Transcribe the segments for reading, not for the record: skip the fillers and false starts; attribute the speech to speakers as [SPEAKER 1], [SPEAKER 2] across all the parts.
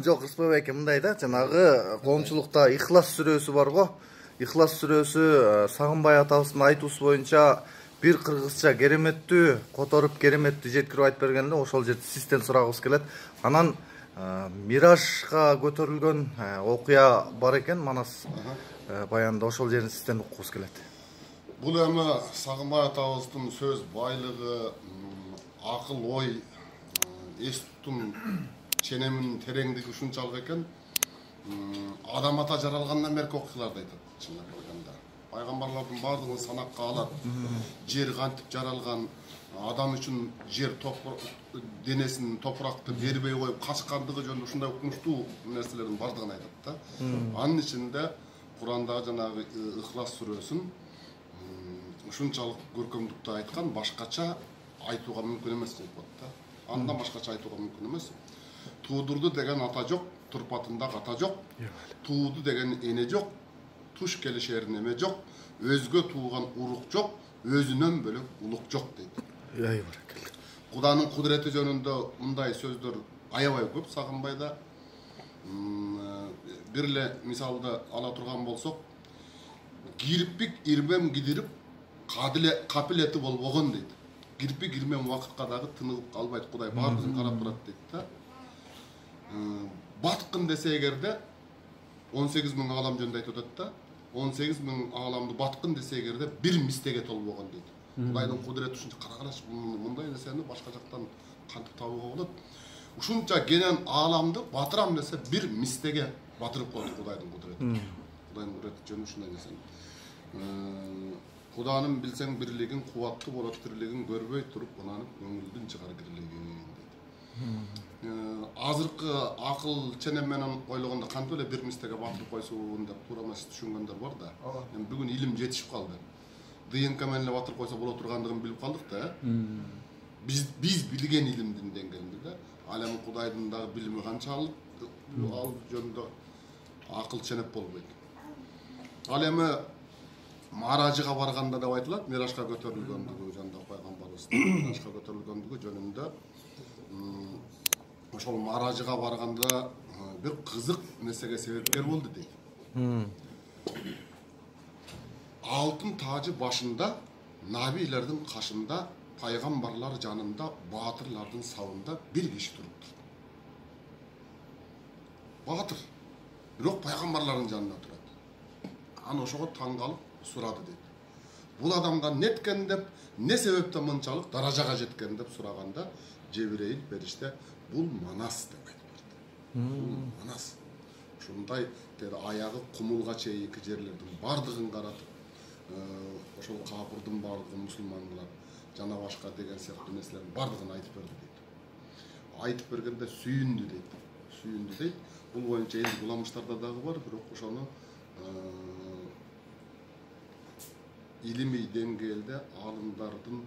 [SPEAKER 1] Жок, Рыспай байке мындай да, жанагы коомчулукта Ихлас сүрөсү бар го. Ихлас сүрөсү Сагынбай атабыздын айтуусу боюнча бир кыргызча кереметтүү, которуп кереметтүү жеткирип айтып бергенде ошол жерде сизден сурагыбыз келет. Анан Миражга көтөрүлгөн окуя бар экен, Манас баянында ошол жерин сизден уккубуз келет.
[SPEAKER 2] Бул эми Сагынбай атабыздын сөз байлыгы, акыл ой, эс тутум ченемин тереңдиги ушунчалык экен. Адам ата жаралгандан берки окуяларды айтат. Чындап келгенде пайгамбарлардын баардыгын санакка алат. Жер кантип жаралган, адам үчүн жер денесин топуракты бербей коюп качкандыгы жөнүндө ушундай укмуштуу нерселердин баардыгын айтат да. Анын ичинде Курандагы жанагы Ихлас сүрөсүн ушунчалык көркөмдүктө айткан, башкача айтууга мүмкүн эмес деп коет да. Андан башкача айтууга мүмкүн эмес. Туудурду деген ата жок, турпатында ата жок. Тууду деген эне жок, туш келишер неме жок. Өзгө тууган урук жок, өзүнөн бөлөк улук жок дейт.
[SPEAKER 1] Ай баракалла.
[SPEAKER 2] Куданын кудурети жөнүндө мындай сөздөр аябай көп Сагынбайда. Бир эле мисалды ала турган болсок, кирпик ирмем кидирип, капилети болбогон дейт. Кирпик ирмем убакытка дагы тыныгып калбайт, Кудай баардыгын карап турат дейт да. Баткын десе эгерде 18.000 алам жөнүндө айтып атат да. 18.000 аламды баткын десе эгерде бир мистеге толбогон дейт. Кудайдын кудурети ушунча карагылачы, мындай нерсени башка жактан кантип табууга болот. Ушунча кенен аламды батырам десе бир мистеге батырып коет Кудайдын кудурети. Кудайдын кудурети жөнүндө ушундай нерсени. Куданын билсең бирлигин, кубаттуу болот тирлигин көрбөй туруп, унанып көңүлдүн чыгар кирлигин дейт. Азыркы акыл ченем менен ойлогондо кантип эле бир мистеге батырып койсун деп туура эмес түшүнгөндөр бар да. Эми бүгүн илим жетишип калды. ДНК менен эле батырып койсо боло тургандыгын билип калдык да. Биз билген илимдин деңгээлинде да. Ал эми Кудайдын дагы билими канчалык ал жөнүндө акыл ченеп болбойт. Ал эми Маражга барганда деп айтылат, Миражга көтөрүлгөндүгү жөнүндө пайгамбарыбыздын Миражга көтөрүлгөндүгү жөнүндө ошол Маражга барганда бир кызык нерсеге себепкер болду дейт. Алтын тажы башында, набилердин кашында, пайгамбарлар жанында, баатырлардын сабында бир киши туруптур. Баатыр, бирок пайгамбарлардын жанында турат. Аны ошого таң калып сурады дейт. Бул адамдан неткен деп, не себептен мынчалык даражага жеткен деп сураганда, Жебирейил бериште бул Манас деп айтып берди. Бул Манас. Ушундай аягы кумулга чейинки жерлердин бардыгын каратып, ошол капырдын бардыгы мусулмандар жана башка деген сыяктуу нерселердин бардыгын айтып берди дейт. Айтып бергенде сүйүндү дейт. Сүйүндү дейт. Бул боюнча элдик уламыштарда дагы бар, бирок ошону илимий деңгээлде алымдардын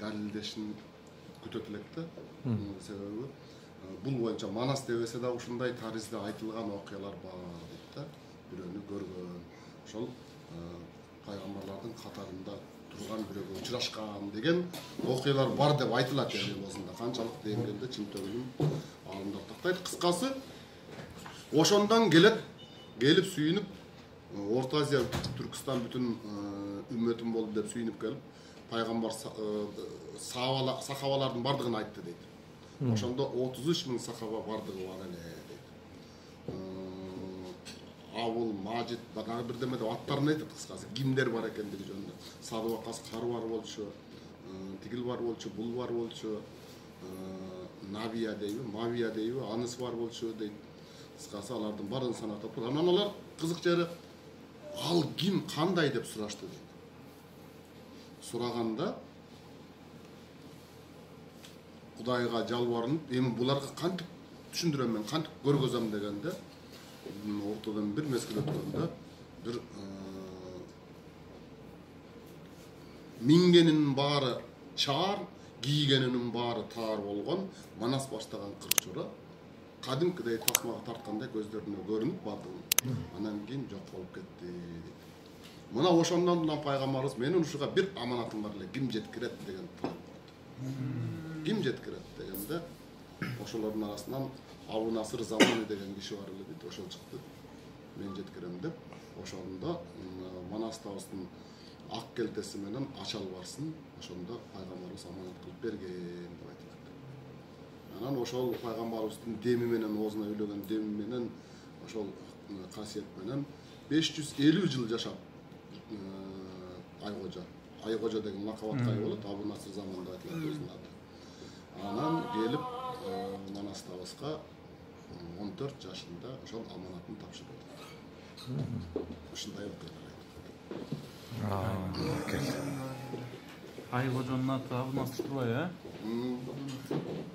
[SPEAKER 2] далилдешин күтөт элек да. Себеби бул боюнча Манас дебесе да ушундай таризде айтылган окуялар бар дейт да. Бирөөнү көргөн, ошол пайгамбарлардын катарында турган бирөөгө учурашкан деген окуялар бар деп айтылат эми болсунда. Канчалык деңгээлде чынтөгүн алымдар тактайт. Кыскасы ошондон келип сүйүнүп, Орто Азия, Түркистан бүтүн үммөтүм болду деп сүйүнүп келип, пайгамбар сахабалардын бардыгын айтты дейт. Ошондо 33.000 сахаба бардыгы бар эле дейт. Абул, Мажид, дагы бирдеме деп аттарын айтат кыскасы, кимдер бар экендиги жөнүндө. Саду Вакас кары бар болчу, тигил бар болчу, бул бар болчу, Набия дейби, Мавия дейби, анысы бар болчу дейт. Кыскасы алардын баарын санатып тур. Анан алар кызык жери ал ким, кандай деп сурашты дейт. Сураганда Кудайга жалбарынып, эми буларга кантип түшүндүрөм мен, кантип көргөзөм дегенде, ортодон бир мезгил өткөндө бир мингенинин баары чаар, кийгенинин баары таар болгон Манас баштаган кырчура кадимкидей тасмага тарткандай көздөрүнө көрүнүп бардыгы. Анан кийин жок болуп кетти дейт. Мына ошондон пайгамбарыбыз менин ушуга бир аманатым бар эле, ким жеткирет деген талап койду. Ким жеткирет дегенде Ошолордун арасынан Абу Насыр Замани деген киши бар эле дейт. Ошол чыкты. Мен жеткирем деп. Ошондо Манас табыстын ак келтеси менен ачал барсын. Ошондо пайгамбарыбыз аманат кылып берген деп айтылат. Анан ошол пайгамбарыбыздын деми менен оозуна үйлөгөн деми менен ошол касиет менен 550 жыл жашап Айкожо. Айкожо деген лакабатка ээ болот. Абу Насыр Заман деп айтылат өзүнүн аты. Анан келип Манас табыска 14 жашында ошол аманатын тапшырды. Ушундай
[SPEAKER 3] Айкожонун аты Абу Насыр турбайбы, э?